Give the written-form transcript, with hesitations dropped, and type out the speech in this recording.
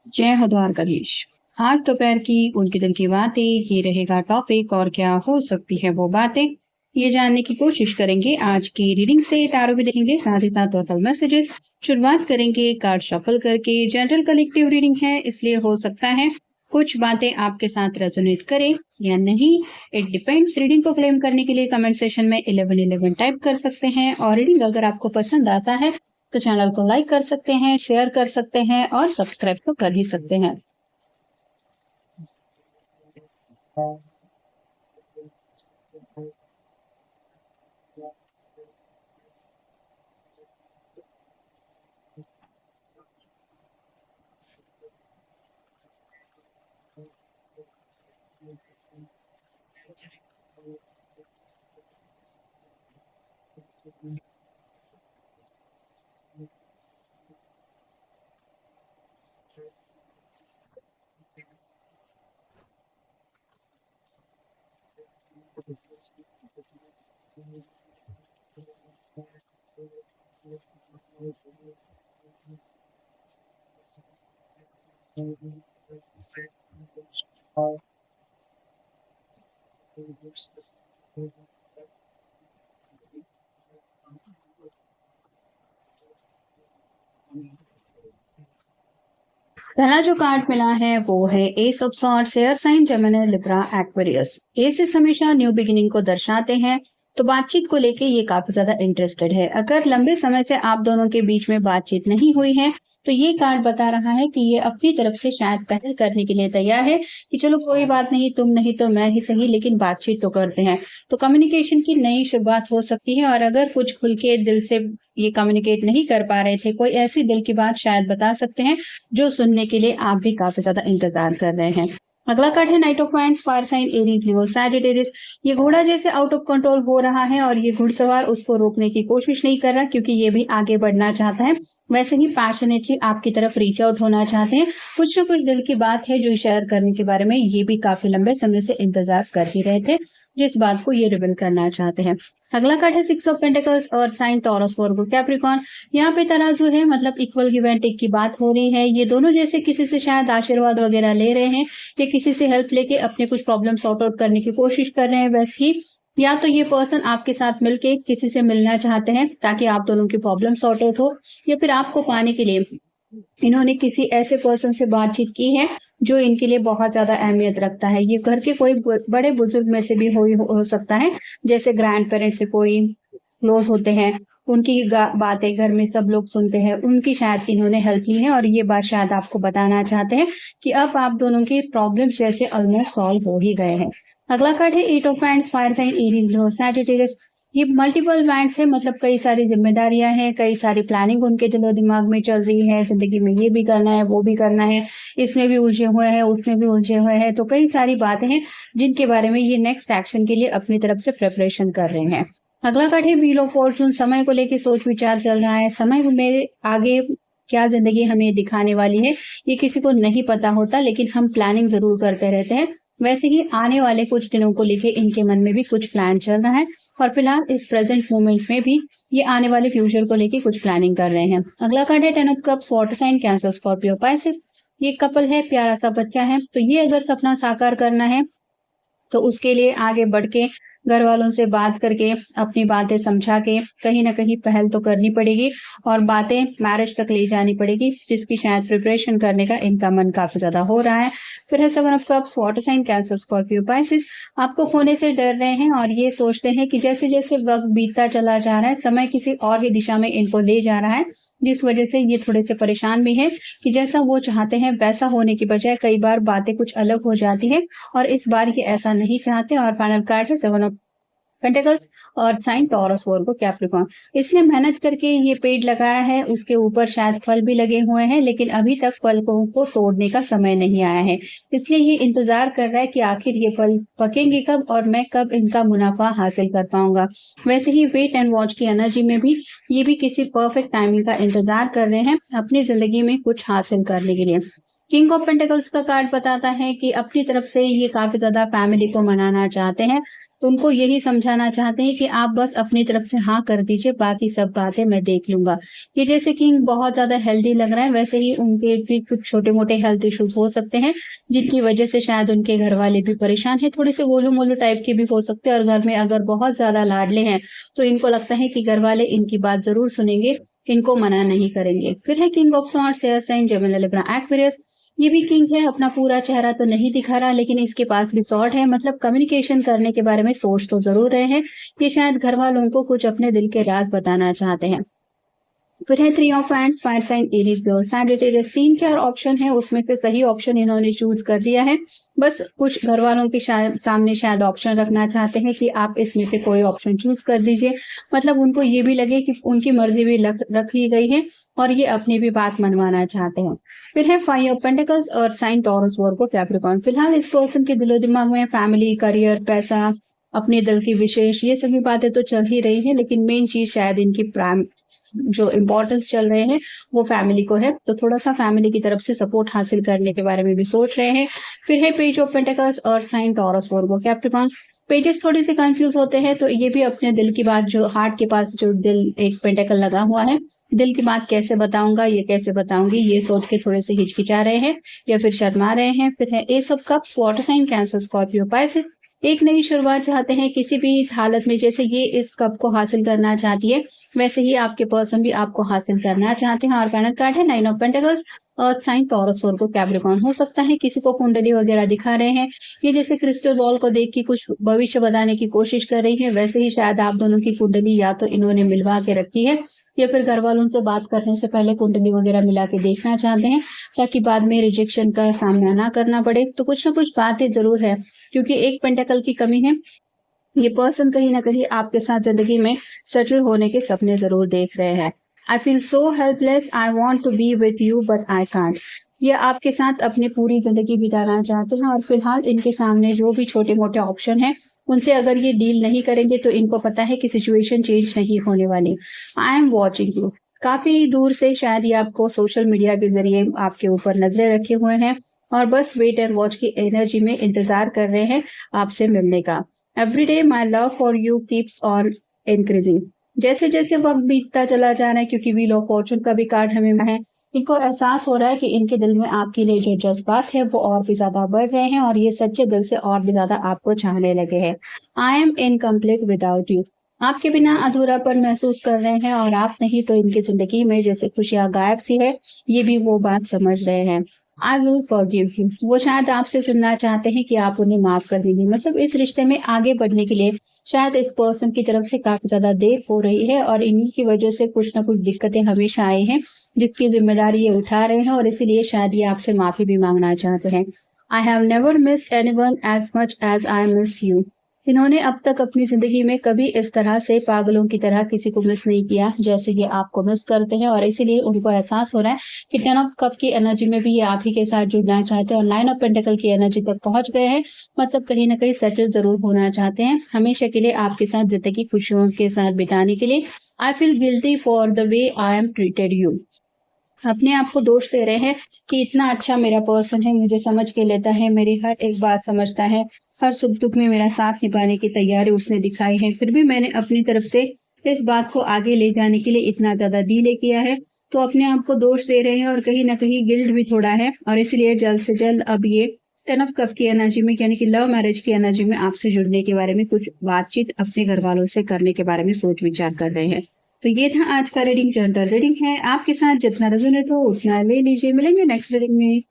जय हो द्वारकाधीश। आज दोपहर की उनके दिल की बातें ये रहेगा टॉपिक, और क्या हो सकती है वो बातें, ये जानने की कोशिश करेंगे आज की रीडिंग से। टारो भी देखेंगे, साथ ही साथ टोटल मैसेजेस। शुरुआत करेंगे कार्ड शफल करके। जनरल कलेक्टिव रीडिंग है, इसलिए हो सकता है कुछ बातें आपके साथ रेजोनेट करें या नहीं, इट डिपेंड्स। रीडिंग को क्लेम करने के लिए कमेंट सेशन में 1111 टाइप कर सकते हैं, और रीडिंग अगर आपको पसंद आता है तो चैनल को लाइक कर सकते हैं, शेयर कर सकते हैं और सब्सक्राइब तो कर ही सकते हैं। पहला जो कार्ड मिला है वो है ace of swords, air sign, Gemini, Libra, Aquarius. Aces हमेशा न्यू बिगिनिंग को दर्शाते हैं, तो बातचीत को लेके ये काफी ज्यादा इंटरेस्टेड है। अगर लंबे समय से आप दोनों के बीच में बातचीत नहीं हुई है तो ये कार्ड बता रहा है कि ये अपनी तरफ से शायद पहल करने के लिए तैयार है कि चलो कोई बात नहीं, तुम नहीं तो मैं ही सही, लेकिन बातचीत तो करते हैं। तो कम्युनिकेशन की नई शुरुआत हो सकती है, और अगर कुछ खुल के दिल से ये कम्युनिकेट नहीं कर पा रहे थे, कोई ऐसी दिल की बात शायद बता सकते हैं जो सुनने के लिए आप भी काफी ज्यादा इंतजार कर रहे हैं। अगला कार्ड है knight of wands, fire sign, Aries, Leo, Sagittarius. ये घोड़ा जैसे आउट ऑफ कंट्रोल हो रहा है, और ये घुड़सवार उसको रोकने की कोशिश नहीं कर रहा, क्योंकि ये भी आगे बढ़ना चाहता है। वैसे ही पैशनेटली आपकी तरफ रीच आउट होना चाहते हैं। कुछ ना कुछ दिल की बात है जो शेयर करने के बारे में ये भी काफी लंबे समय से इंतजार कर ही रहे थे, जिस बात को ये रिवील करना चाहते हैं। अगला कार्ड है six of pentacles, earth sign, Taurus, Virgo, Capricorn. यहाँ पे तराजू है, मतलब इक्वल गिव एंड टेक की बात हो रही है। ये दोनों जैसे किसी से शायद आशीर्वाद वगैरह ले रहे हैं, या किसी से हेल्प लेके अपने कुछ प्रॉब्लम सॉर्ट आउट करने की कोशिश कर रहे हैं। वैसे ही या तो ये पर्सन आपके साथ मिलके किसी से मिलना चाहते हैं ताकि आप दोनों की प्रॉब्लम सॉर्ट आउट हो, या फिर आपको पाने के लिए इन्होंने किसी ऐसे पर्सन से बातचीत की है जो इनके लिए बहुत ज्यादा अहमियत रखता है। ये घर के कोई बड़े बुजुर्ग में से भी हो सकता है, जैसे ग्रैंड पेरेंट्स से कोई क्लोज होते हैं, उनकी बातें घर में सब लोग सुनते हैं, उनकी शायद इन्होंने हेल्प ली है, और ये बात शायद आपको बताना चाहते हैं कि अब आप दोनों के प्रॉब्लम जैसे ऑलमोस्ट सॉल्व हो ही गए हैं। अगला कार्ड है eight of wands, fire sign, Aries, Leo, Sagittarius. ये मल्टीपल वांड्स है, मतलब कई सारी जिम्मेदारियां हैं, कई सारी प्लानिंग उनके दिलो दिमाग में चल रही है। जिंदगी में ये भी करना है, वो भी करना है, इसमें भी उलझे हुए हैं, उसमें भी उलझे हुए हैं। तो कई सारी बातें हैं जिनके बारे में ये नेक्स्ट एक्शन के लिए अपनी तरफ से प्रिपरेशन कर रहे हैं। अगला कार्ड है व्हील ऑफ फॉर्चून, समय को लेके सोच विचार चल रहा है। समय मेरे आगे क्या जिंदगी हमें दिखाने वाली है ये किसी को नहीं पता होता, लेकिन हम प्लानिंग जरूर करते रहते हैं। वैसे ही आने वाले कुछ दिनों को लेके इनके मन में भी कुछ प्लान चल रहा है, और फिलहाल इस प्रेजेंट मोमेंट में भी ये आने वाले फ्यूचर को लेके कुछ प्लानिंग कर रहे हैं। अगला कार्ड है ten of cups, water sign, Cancer, Scorpio, Pisces. ये कपल है, प्यारा सा बच्चा है, तो ये अगर सपना साकार करना है तो उसके लिए आगे बढ़ के घर वालों से बात करके अपनी बातें समझा के कहीं ना कहीं पहल तो करनी पड़ेगी, और बातें मैरिज तक ले जानी पड़ेगी, जिसकी शायद प्रिपरेशन करने का इनका मन काफी ज्यादा हो रहा है। फिर है seven of cups, water sign, Cancer, Scorpio, Pisces. आपको खोने से डर रहे हैं, और ये सोचते हैं कि जैसे जैसे वक्त बीतता चला जा रहा है, समय किसी और ही दिशा में इनको ले जा रहा है, जिस वजह से ये थोड़े से परेशान भी है कि जैसा वो चाहते हैं वैसा होने की बजाय कई बार बातें कुछ अलग हो जाती है, और इस बार ये ऐसा नहीं चाहते। और फाइनल कार्ड है सेवन ऑफ पेंटिकल्स, और साइन, टॉरस, वर्गो, कैप्रिकॉर्न। इसने मेहनत करके ये पेड़ लगाया है, उसके ऊपर शायद फल भी लगे हुए हैं, लेकिन अभी तक फल को तोड़ने का समय नहीं आया है। इसलिए ये इंतजार कर रहा है कि आखिर ये फल पकेंगे कब, और मैं कब इनका मुनाफा हासिल कर पाऊंगा। वैसे ही वेट एंड वॉच की एनर्जी में भी ये भी किसी परफेक्ट टाइमिंग का इंतजार कर रहे हैं अपनी जिंदगी में कुछ हासिल करने के लिए। किंग ऑफ पेंटिकल्स का कार्ड बताता है कि अपनी तरफ से ये काफी ज्यादा फैमिली को मनाना चाहते हैं। तो उनको यही समझाना चाहते हैं कि आप बस अपनी तरफ से हाँ कर दीजिए, बाकी सब बातें मैं देख लूंगा। ये जैसे किंग बहुत ज्यादा हेल्दी लग रहा है, वैसे ही उनके भी कुछ छोटे मोटे हेल्थ इश्यूज हो सकते हैं, जिनकी वजह से शायद उनके घर वाले भी परेशान है, थोड़े से गोलू मोलू टाइप के भी हो सकते हैं। और घर में अगर बहुत ज्यादा लाडले हैं तो इनको लगता है कि घर वाले इनकी बात जरूर सुनेंगे, इनको मना नहीं करेंगे। फिर है king of swords, air sign Gemini Libra Aquarius. ये भी किंग है, अपना पूरा चेहरा तो नहीं दिखा रहा, लेकिन इसके पास भी स्वॉर्ड है, मतलब कम्युनिकेशन करने के बारे में सोच तो जरूर रहे हैं। ये शायद घर वालों को कुछ अपने दिल के राज बताना चाहते हैं। फिर है three of wands, fire sign Aries, Leo Sagittarius. 3-4 option है, उसमें से सही ऑप्शन इन्होंने चूज कर लिया है। बस कुछ घर वालों के सामने शायद ऑप्शन रखना चाहते हैं कि आप इसमें से कोई ऑप्शन चूज कर दीजिए, मतलब उनको ये भी लगे कि उनकी मर्जी भी रख ली गई है और ये अपनी भी बात मनवाना चाहते हैं। फिर है फाइव ऑफ पेंटिकल्स और साइन टॉरस वर्गो कैप्रिकॉर्न। फिलहाल इस पर्सन के दिलो दिमाग में फैमिली, करियर, पैसा, अपने दिल की विशेष, ये सभी बातें तो चल ही रही है, लेकिन मेन चीज शायद इनकी प्राइम जो इम्पोर्टेंस चल रहे हैं वो फैमिली को है। तो थोड़ा सा फैमिली की तरफ से सपोर्ट हासिल करने के बारे में भी सोच रहे हैं। फिर है पेज ऑफ पेंटिकल्स और sign Taurus Virgo Capricorn. Pages थोड़े से कंफ्यूज होते हैं, तो ये भी अपने दिल की बात, जो हार्ट के पास जो दिल एक पेंटिकल लगा हुआ है, दिल की बात कैसे बताऊंगा, ये कैसे बताऊंगी, ये सोच के थोड़े से हिचकिचा रहे हैं या फिर शर्मा रहे हैं। फिर है ace of cups, water sign Cancer Scorpio Pisces. एक नई शुरुआत चाहते हैं किसी भी हालत में, जैसे ये इस कप को हासिल करना चाहती है, वैसे ही आपके पर्सन भी आपको हासिल करना चाहते हैं। और पैनल कार्ड है nine of pentacles, earth sign Taurus Virgo Capricorn. हो सकता है किसी को कुंडली वगैरह दिखा रहे हैं, ये जैसे क्रिस्टल बॉल को देख के कुछ भविष्य बताने की कोशिश कर रही है, वैसे ही शायद आप दोनों की कुंडली या तो इन्होंने मिलवा के रखी है या फिर घर वालों से बात करने से पहले कुंडली वगैरह मिला के देखना चाहते हैं, ताकि बाद में रिजेक्शन का सामना ना करना पड़े। तो कुछ ना कुछ बातें जरूर है, क्योंकि एक पेंटेकल की कमी है। ये पर्सन कहीं ना कहीं आपके साथ जिंदगी में सेटल होने के सपने जरूर देख रहे हैं। I feel so helpless, I want to be with you but I can't. ये आपके साथ अपनी पूरी जिंदगी बिताना चाहते हैं, और फिलहाल इनके सामने जो भी छोटे मोटे ऑप्शन हैं उनसे अगर ये डील नहीं करेंगे तो इनको पता है कि सिचुएशन चेंज नहीं होने वाली। I am watching you. काफी दूर से शायद ये आपको सोशल मीडिया के जरिए आपके ऊपर नजरें रखे हुए हैं और बस वेट एंड वॉच की एनर्जी में इंतजार कर रहे हैं आपसे मिलने का। Every day my love for you keeps on increasing. जैसे जैसे वक्त बीतता चला जा रहा है, क्योंकि व्हील ऑफ फॉर्चून का भी कार्ड हमें है, इनको एहसास हो रहा है कि इनके दिल में आपके लिए जो जज्बात है वो और भी ज्यादा बढ़ रहे हैं और ये सच्चे दिल से और भी ज्यादा आपको चाहने लगे हैं। I am incomplete without you. आपके बिना अधूरापन महसूस कर रहे हैं, और आप नहीं तो इनकी जिंदगी में जैसे खुशियां गायब सी है, ये भी वो बात समझ रहे हैं। I will forgive you. वो शायद आपसे सुनना चाहते हैं कि आप उन्हें माफ कर देंगे, मतलब इस रिश्ते में आगे बढ़ने के लिए शायद इस पर्सन की तरफ से काफी ज्यादा देर हो रही है, और इन्हीं की वजह से कुछ ना कुछ दिक्कतें हमेशा आई हैं, जिसकी जिम्मेदारी ये उठा रहे हैं, और इसीलिए शायद ये आपसे माफी भी मांगना चाहते हैं। I have never miss anyone as much as I miss you. इन्होंने अब तक अपनी जिंदगी में कभी इस तरह से पागलों की तरह किसी को मिस नहीं किया जैसे ये आपको मिस करते हैं, और इसीलिए उनको एहसास हो रहा है कि 10 ऑफ कप की एनर्जी में भी ये आप ही के साथ जुड़ना चाहते हैं, और 9 ऑफ पेंटिकल की एनर्जी तक पहुंच गए हैं, मतलब कहीं ना कहीं सेटल जरूर होना चाहते हैं हमेशा के लिए आपके साथ जिंदगी खुशियों के साथ बिताने के लिए। I feel guilty for the way I am treated you. अपने आप को दोष दे रहे हैं कि इतना अच्छा मेरा पर्सन है, मुझे समझ के लेता है, मेरी हर एक बात समझता है, हर सुख दुख में मेरा साथ निभाने की तैयारी उसने दिखाई है, फिर भी मैंने अपनी तरफ से इस बात को आगे ले जाने के लिए इतना ज्यादा डिले किया है। तो अपने आप को दोष दे रहे हैं और कहीं ना कहीं गिल्ट भी थोड़ा है, और इसलिए जल्द से जल्द अब ये 10 ऑफ कप की एनर्जी में, यानी कि लव मैरिज की एनर्जी में आपसे जुड़ने के बारे में कुछ बातचीत अपने घर वालों से करने के बारे में सोच विचार कर रहे हैं। तो ये था आज का रीडिंग, जनरल रीडिंग है, आपके साथ जितना रेजोनेट हो उतना ले लीजिए। मिलेंगे नेक्स्ट रीडिंग में।